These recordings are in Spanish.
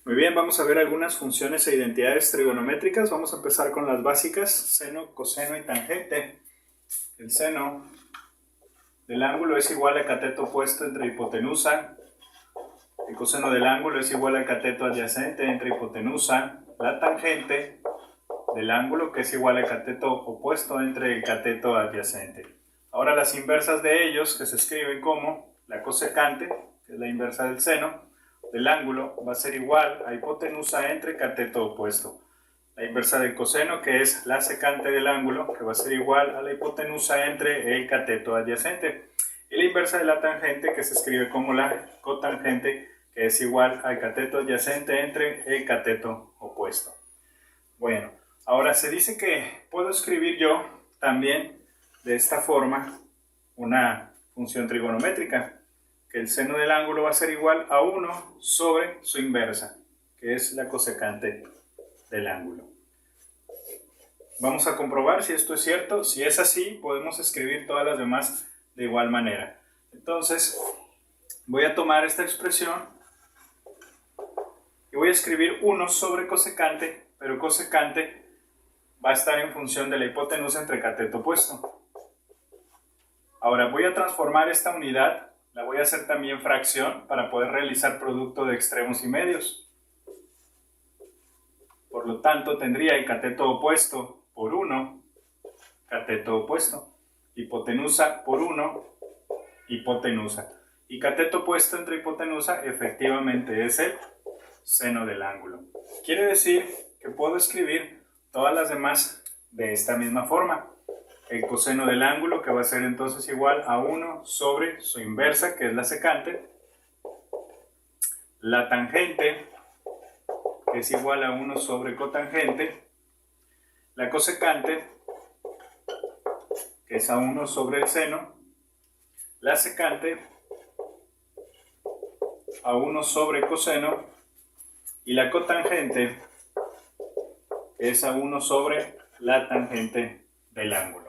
Muy bien, vamos a ver algunas funciones e identidades trigonométricas. Vamos a empezar con las básicas, seno, coseno y tangente. El seno del ángulo es igual al cateto opuesto entre hipotenusa. El coseno del ángulo es igual al cateto adyacente entre hipotenusa. La tangente del ángulo, que es igual al cateto opuesto entre el cateto adyacente. Ahora las inversas de ellos, que se escriben como la cosecante, que es la inversa del seno, del ángulo, va a ser igual a hipotenusa entre cateto opuesto. La inversa del coseno, que es la secante del ángulo, que va a ser igual a la hipotenusa entre el cateto adyacente. Y la inversa de la tangente, que se escribe como la cotangente, que es igual al cateto adyacente entre el cateto opuesto. Bueno, ahora se dice que puedo escribir yo también de esta forma una función trigonométrica, que el seno del ángulo va a ser igual a 1 sobre su inversa, que es la cosecante del ángulo. Vamos a comprobar si esto es cierto. Si es así, podemos escribir todas las demás de igual manera. Entonces, voy a tomar esta expresión y voy a escribir 1 sobre cosecante, pero cosecante va a estar en función de la hipotenusa entre cateto opuesto. Ahora voy a transformar esta unidad, la voy a hacer también fracción para poder realizar producto de extremos y medios. Por lo tanto, tendría el cateto opuesto por 1, cateto opuesto, hipotenusa por 1, hipotenusa. Y cateto opuesto entre hipotenusa efectivamente es el seno del ángulo. Quiere decir que puedo escribir todas las demás de esta misma forma. El coseno del ángulo, que va a ser entonces igual a 1 sobre su inversa, que es la secante. La tangente, que es igual a 1 sobre cotangente. La cosecante, que es a 1 sobre el seno. La secante, a 1 sobre coseno. Y la cotangente, que es a 1 sobre la tangente del ángulo.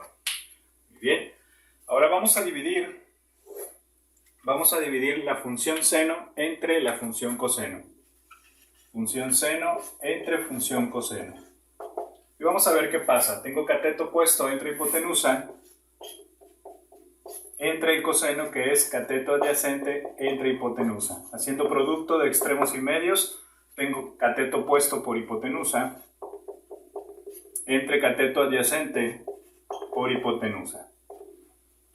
Muy bien, ahora vamos a dividir la función seno entre la función coseno. Función seno entre función coseno. Y vamos a ver qué pasa. Tengo cateto opuesto entre hipotenusa, entre el coseno, que es cateto adyacente entre hipotenusa. Haciendo producto de extremos y medios, tengo cateto opuesto por hipotenusa entre cateto adyacente por hipotenusa.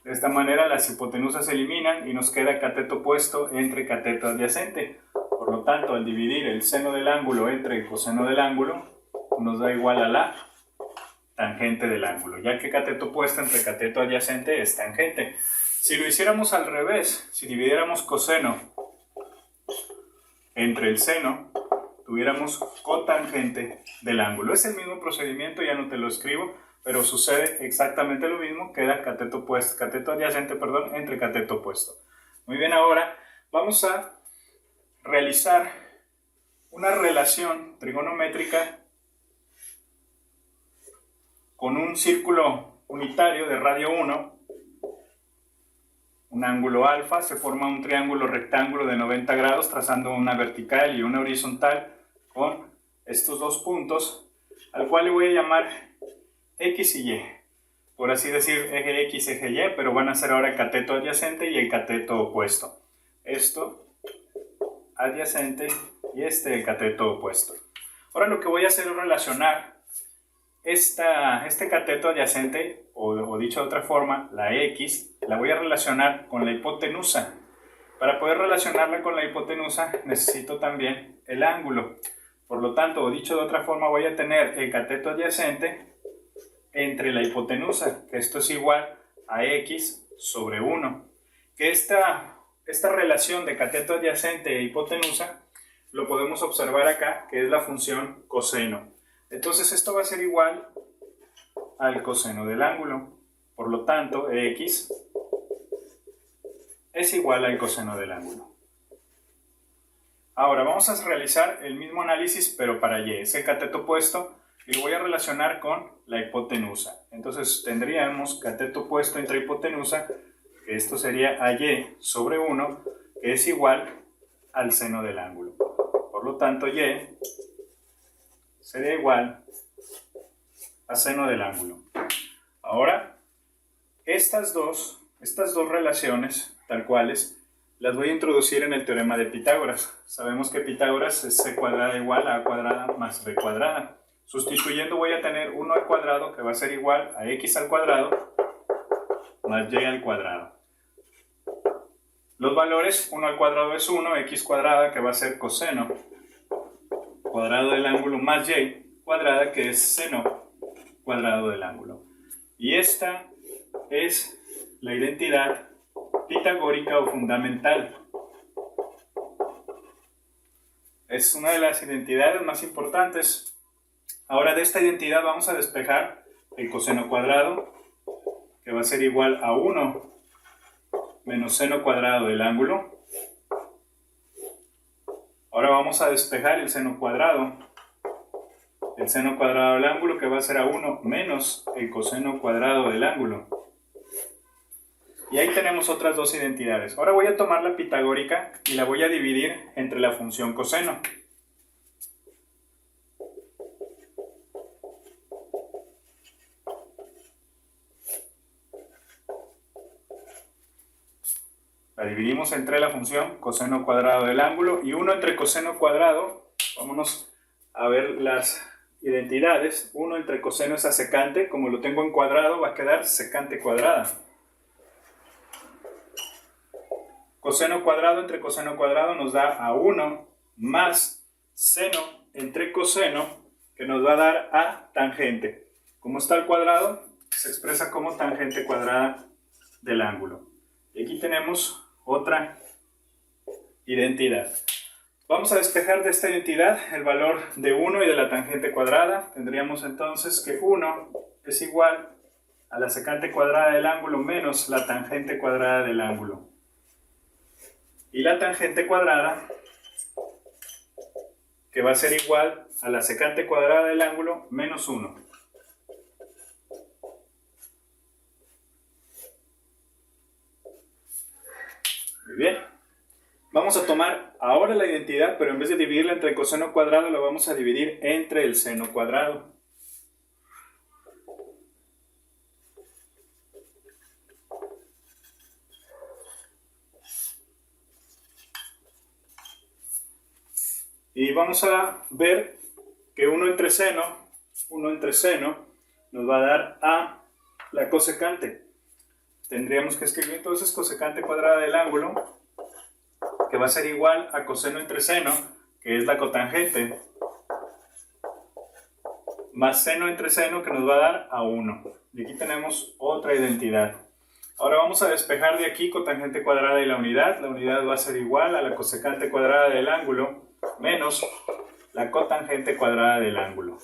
De esta manera las hipotenusas se eliminan y nos queda cateto opuesto entre cateto adyacente. Por lo tanto, al dividir el seno del ángulo entre el coseno del ángulo, nos da igual a la tangente del ángulo, ya que cateto opuesto entre cateto adyacente es tangente. Si lo hiciéramos al revés, si dividiéramos coseno entre el seno, tuviéramos cotangente del ángulo. Es el mismo procedimiento, ya no te lo escribo, pero sucede exactamente lo mismo, queda cateto adyacente, entre cateto opuesto. Muy bien, ahora vamos a realizar una relación trigonométrica con un círculo unitario de radio 1, un ángulo alfa, se forma un triángulo rectángulo de 90 grados trazando una vertical y una horizontal con estos dos puntos, al cual le voy a llamar X y Y, por así decir, eje X, eje Y, pero van a ser ahora el cateto adyacente y el cateto opuesto. Esto adyacente y el cateto opuesto. Ahora lo que voy a hacer es relacionar este cateto adyacente, o dicho de otra forma, la X, la voy a relacionar con la hipotenusa. Para poder relacionarla con la hipotenusa necesito también el ángulo. Por lo tanto, o dicho de otra forma, voy a tener el cateto adyacente entre la hipotenusa, que esto es igual a X sobre 1. Que esta relación de cateto adyacente e hipotenusa lo podemos observar acá, que es la función coseno. Entonces esto va a ser igual al coseno del ángulo. Por lo tanto, X es igual al coseno del ángulo. Ahora vamos a realizar el mismo análisis, pero para Y. Es el cateto opuesto y lo voy a relacionar con la hipotenusa. Entonces tendríamos cateto opuesto entre hipotenusa, que esto sería AY sobre 1, que es igual al seno del ángulo. Por lo tanto y sería igual a seno del ángulo. Ahora, estas dos relaciones, tal cuales, las voy a introducir en el teorema de Pitágoras. Sabemos que Pitágoras es c cuadrada igual a a cuadrada más b cuadrada. Sustituyendo voy a tener 1 al cuadrado, que va a ser igual a x al cuadrado más y al cuadrado. Los valores, 1 al cuadrado es 1, x cuadrada, que va a ser coseno cuadrado del ángulo, más y cuadrada, que es seno cuadrado del ángulo. Y esta es la identidad pitagórica o fundamental. Es una de las identidades más importantes. Ahora, de esta identidad vamos a despejar el coseno cuadrado, que va a ser igual a 1 menos seno cuadrado del ángulo. Ahora vamos a despejar el seno cuadrado del ángulo, que va a ser a 1 menos el coseno cuadrado del ángulo. Y ahí tenemos otras dos identidades. Ahora voy a tomar la pitagórica y la voy a dividir entre la función coseno. La dividimos entre la función coseno cuadrado del ángulo y 1 entre coseno cuadrado. Vámonos a ver las identidades. 1 entre coseno es a secante. Como lo tengo en cuadrado, va a quedar secante cuadrada. Coseno cuadrado entre coseno cuadrado nos da a 1 más seno entre coseno, que nos va a dar a tangente. Como está el cuadrado, se expresa como tangente cuadrada del ángulo. Y aquí tenemos otra identidad. Vamos a despejar de esta identidad el valor de 1 y de la tangente cuadrada. Tendríamos entonces que 1 es igual a la secante cuadrada del ángulo menos la tangente cuadrada del ángulo. Y la tangente cuadrada, que va a ser igual a la secante cuadrada del ángulo menos 1. Muy bien. Vamos a tomar ahora la identidad, pero en vez de dividirla entre el coseno cuadrado, la vamos a dividir entre el seno cuadrado. Y vamos a ver que 1 entre seno nos va a dar a la cosecante. Tendríamos que escribir entonces cosecante cuadrada del ángulo, que va a ser igual a coseno entre seno, que es la cotangente, más seno entre seno, que nos va a dar a 1. Y aquí tenemos otra identidad. Ahora vamos a despejar de aquí cotangente cuadrada y la unidad. La unidad va a ser igual a la cosecante cuadrada del ángulo menos la cotangente cuadrada del ángulo.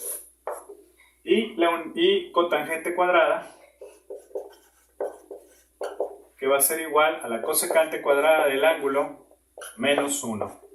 Y cotangente cuadrada, que va a ser igual a la cosecante cuadrada del ángulo menos 1.